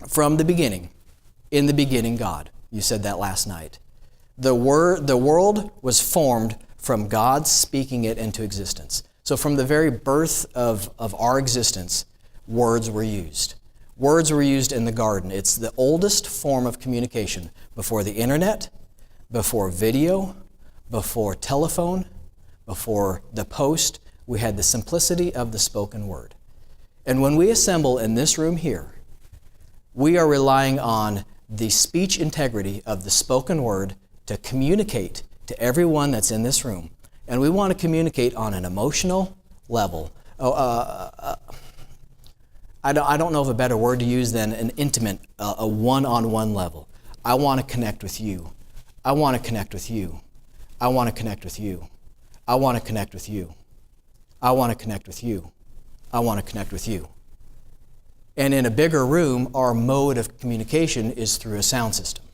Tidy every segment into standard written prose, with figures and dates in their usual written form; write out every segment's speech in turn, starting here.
From the beginning, in the beginning, God. You said that last night. The world was formed from God speaking it into existence. So from the very birth of our existence, words were used. Words were used in the garden. It's the oldest form of communication. Before the internet, before video, before telephone, before the post, we had the simplicity of the spoken word. And when we assemble in this room here, we are relying on the speech integrity of the spoken word to communicate to everyone that's in this room. And we want to communicate on an emotional level. I don't know of a better word to use than an intimate, a one-on-one level. I want to connect with you. I want to connect with you. I want to connect with you. I want to connect with you. I want to connect with you. I want to connect with you. And in a bigger room, our mode of communication is through a sound system.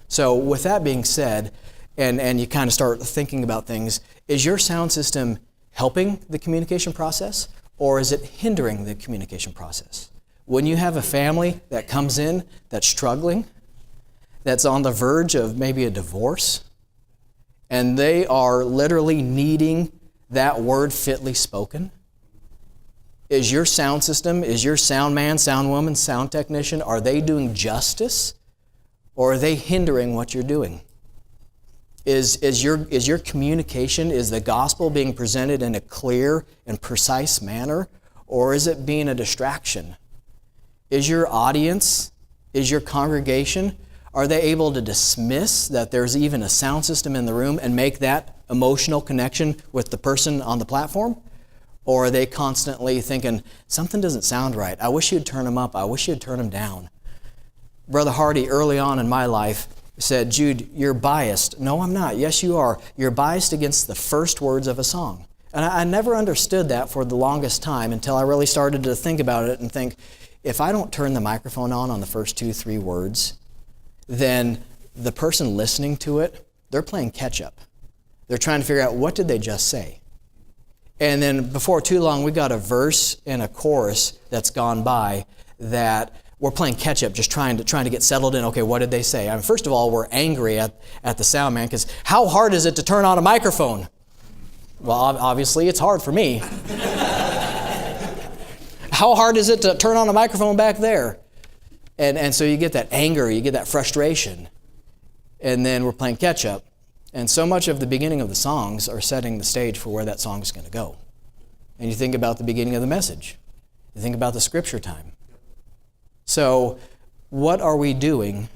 So with that being said, and you kind of start thinking about things, is your sound system helping the communication process, or is it hindering the communication process? When you have a family that comes in that's struggling, that's on the verge of maybe a divorce, and they are literally needing that word fitly spoken, is your sound system, is your sound man, sound woman, sound technician, are they doing justice, or are they hindering what you're doing? Is your communication, is the gospel being presented in a clear and precise manner, or is it being a distraction? Is your audience, is your congregation, are they able to dismiss that there's even a sound system in the room and make that emotional connection with the person on the platform? Or are they constantly thinking, something doesn't sound right. I wish you'd turn them up. I wish you'd turn them down. Brother Hardy, early on in my life, said, Jude, you're biased. No, I'm not. Yes, you are. You're biased against the first words of a song. And I never understood that for the longest time until I really started to think about it and think, if I don't turn the microphone on the first 2-3 words, then the person listening to it, they're playing catch up. They're trying to figure out, what did they just say? And then before too long, we got a verse and a chorus that's gone by that we're playing catch up, just trying to get settled in. Okay, what did they say? I mean, first of all, we're angry at the sound man because how hard is it to turn on a microphone? Well, obviously it's hard for me. How hard is it to turn on a microphone back there? And so you get that anger, you get that frustration, and then we're playing catch up. And so much of the beginning of the songs are setting the stage for where that song is going to go. And you think about the beginning of the message. You think about the scripture time. So what are we doing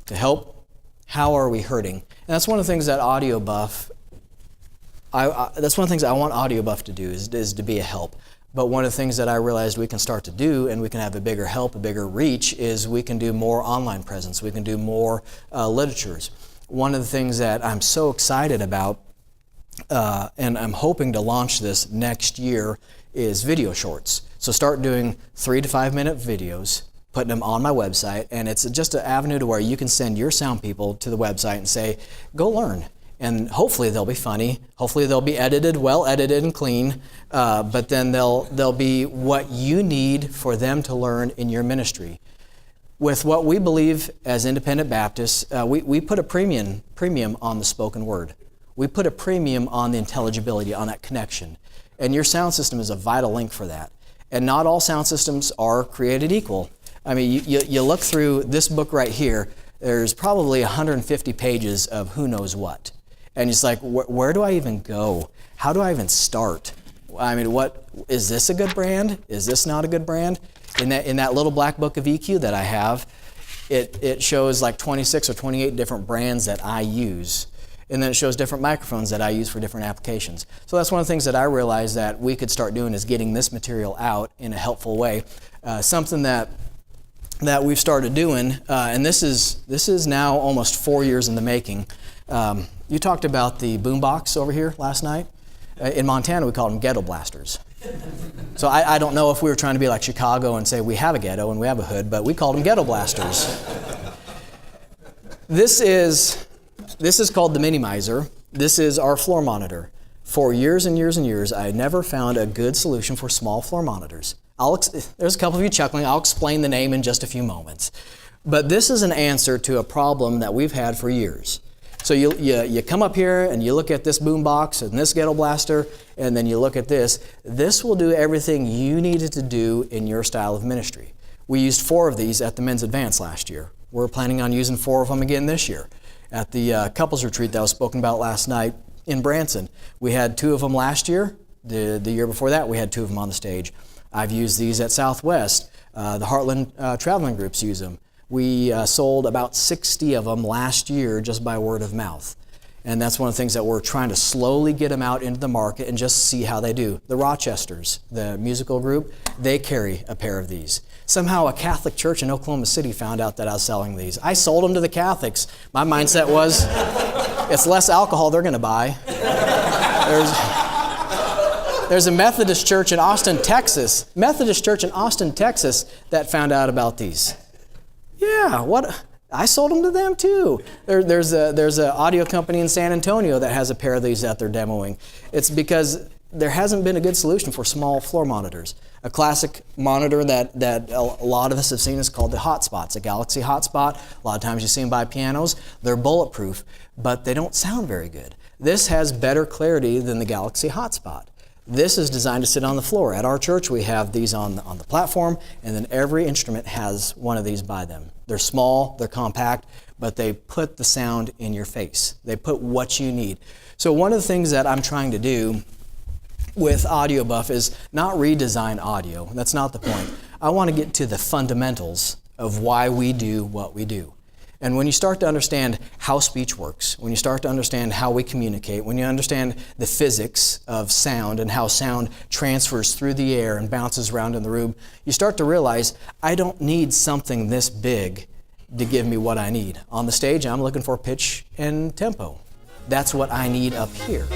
to help? How are we hurting? And that's one of the things that Audio Buff, that's one of the things I want Audio Buff to do is to be a help. But one of the things that I realized we can start to do, and we can have a bigger help, a bigger reach, is we can do more online presence. We can do more literatures. One of the things that I'm so excited about, and I'm hoping to launch this next year, is video shorts. So start doing 3 to 5 minute videos, putting them on my website, and it's just an avenue to where you can send your sound people to the website and say, go learn. And hopefully they'll be funny, hopefully they'll be edited, well edited and clean, but then they'll be what you need for them to learn in your ministry. With what we believe as independent Baptists, we put a premium on the spoken word. We put a premium on the intelligibility, on that connection. And your sound system is a vital link for that. And not all sound systems are created equal. I mean, you look through this book right here, there's probably 150 pages of who knows what. And it's like, where do I even go? How do I even start? I mean, is this a good brand? Is this not a good brand? In that little black book of EQ that I have, it shows like 26 or 28 different brands that I use. And then it shows different microphones that I use for different applications. So that's one of the things that I realized that we could start doing is getting this material out in a helpful way. Something that we've started doing, and this is now almost 4 years in the making. You talked about the boombox over here last night. In Montana, we call them ghetto blasters. So I don't know if we were trying to be like Chicago and say we have a ghetto and we have a hood, but we called them ghetto blasters. This is called the Minimizer. This is our floor monitor. For years and years and years, I never found a good solution for small floor monitors. There's a couple of you chuckling. I'll explain the name in just a few moments. But this is an answer to a problem that we've had for years. So you come up here and you look at this boom box and this ghetto blaster, and then you look at this. This will do everything you needed to do in your style of ministry. We used 4 of these at the Men's Advance last year. We're planning on using 4 of them again this year. At the couples retreat that was spoken about last night in Branson, we had 2 of them last year. The year before that, we had 2 of them on the stage. I've used these at Southwest. The Heartland traveling groups use them. We sold about 60 of them last year just by word of mouth. And that's one of the things that we're trying to slowly get them out into the market and just see how they do. The Rochesters, the musical group, they carry a pair of these. Somehow a Catholic church in Oklahoma City found out that I was selling these. I sold them to the Catholics. My mindset was, it's less alcohol they're going to buy. There's a Methodist church in Austin, Texas, that found out about these. Yeah, what? I sold them to them too. There's an audio company in San Antonio that has a pair of these that they're demoing. It's because there hasn't been a good solution for small floor monitors. A classic monitor that a lot of us have seen is called the Hotspots, a Galaxy Hotspot. A lot of times you see them by pianos. They're bulletproof, but they don't sound very good. This has better clarity than the Galaxy Hotspot. This is designed to sit on the floor. At our church, we have these on the platform, and then every instrument has one of these by them. They're small, they're compact, but they put the sound in your face. They put what you need. So one of the things that I'm trying to do with AudioBuff is not redesign audio. That's not the point. I want to get to the fundamentals of why we do what we do. And when you start to understand how speech works, when you start to understand how we communicate, when you understand the physics of sound and how sound transfers through the air and bounces around in the room, you start to realize I don't need something this big to give me what I need. On the stage, I'm looking for pitch and tempo. That's what I need up here.